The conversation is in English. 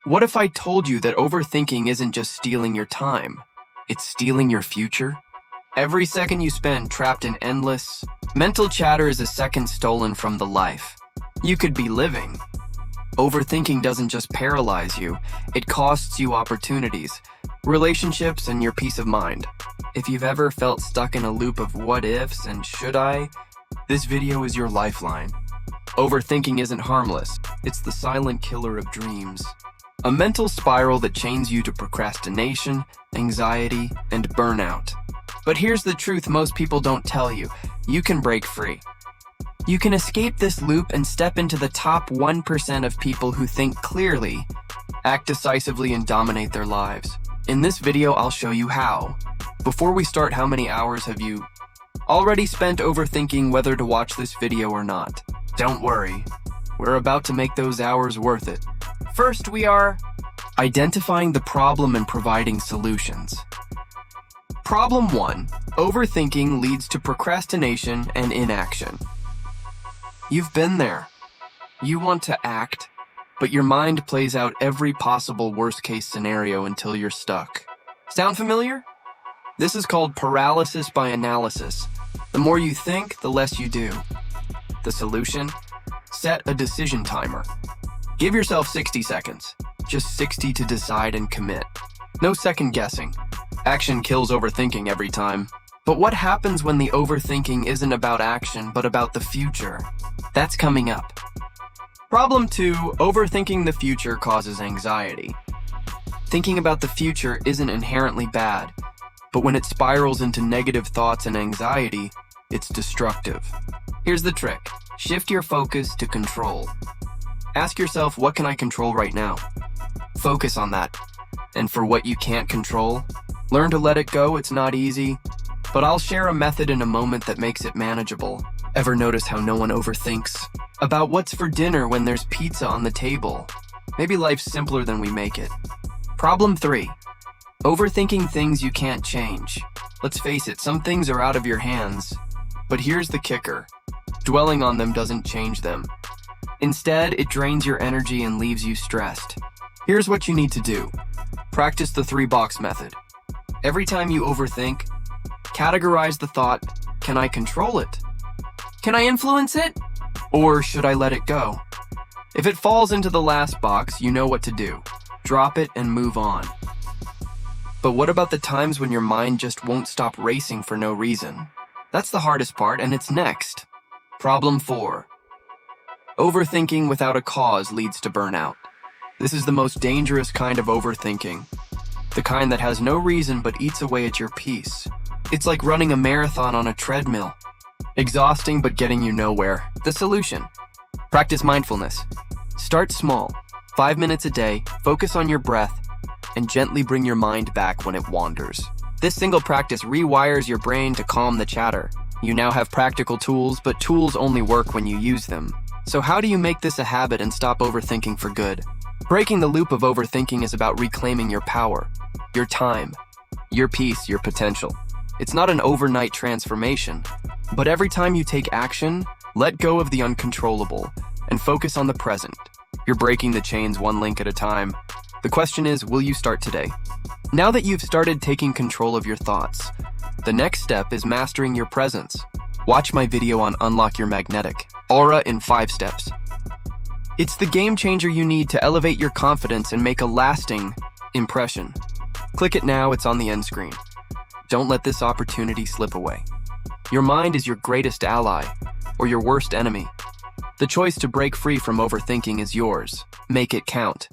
What if I told you that overthinking isn't just stealing your time, it's stealing your future? Every second you spend trapped in endless mental chatter is a second stolen from the life you could be living. Overthinking doesn't just paralyze you, it costs you opportunities, relationships, and your peace of mind. If you've ever felt stuck in a loop of what ifs and should I, this video is your lifeline. Overthinking isn't harmless, it's the silent killer of dreams. A mental spiral that chains you to procrastination, anxiety, and burnout. But here's the truth most people don't tell you. You can break free. You can escape this loop and step into the top 1% of people who think clearly, act decisively, and dominate their lives. In this video, I'll show you how. Before we start, how many hours have you already spent overthinking whether to watch this video or not? Don't worry, we're about to make those hours worth it. First, we are identifying the problem and providing solutions. Problem 1. Overthinking leads to procrastination and inaction. You've been there. You want to act, but your mind plays out every possible worst-case scenario until you're stuck. Sound familiar? This is called paralysis by analysis. The more you think, the less you do. The solution? Set a decision timer. Give yourself 60 seconds. Just 60 to decide and commit. No second guessing. Action kills overthinking every time. But what happens when the overthinking isn't about action, but about the future? That's coming up. Problem 2, overthinking the future causes anxiety. Thinking about the future isn't inherently bad, but when it spirals into negative thoughts and anxiety, it's destructive. Here's the trick. Shift your focus to control. Ask yourself, what can I control right now? Focus on that. And for what you can't control, learn to let it go. It's not easy, but I'll share a method in a moment that makes it manageable. Ever notice how no one overthinks about what's for dinner when there's pizza on the table? Maybe life's simpler than we make it. Problem 3. Overthinking things you can't change. Let's face it, some things are out of your hands. But here's the kicker. Dwelling on them doesn't change them. Instead, it drains your energy and leaves you stressed. Here's what you need to do. Practice the 3-box method. Every time you overthink, categorize the thought, can I control it? Can I influence it? Or should I let it go? If it falls into the last box, you know what to do. Drop it and move on. But what about the times when your mind just won't stop racing for no reason? That's the hardest part, and it's next. Problem 4. Overthinking without a cause leads to burnout. This is the most dangerous kind of overthinking. The kind that has no reason but eats away at your peace. It's like running a marathon on a treadmill. Exhausting but getting you nowhere. The solution? Practice mindfulness. Start small. 5 minutes a day, focus on your breath, and gently bring your mind back when it wanders. This single practice rewires your brain to calm the chatter. You now have practical tools, but tools only work when you use them. So how do you make this a habit and stop overthinking for good? Breaking the loop of overthinking is about reclaiming your power, your time, your peace, your potential. It's not an overnight transformation, but every time you take action, let go of the uncontrollable and focus on the present. You're breaking the chains one link at a time. The question is, will you start today? Now that you've started taking control of your thoughts, the next step is mastering your presence. Watch my video on Unlock Your Magnetic Aura in 5 steps. It's the game changer you need to elevate your confidence and make a lasting impression. Click it now, it's on the end screen. Don't let this opportunity slip away. Your mind is your greatest ally, or your worst enemy. The choice to break free from overthinking is yours. Make it count.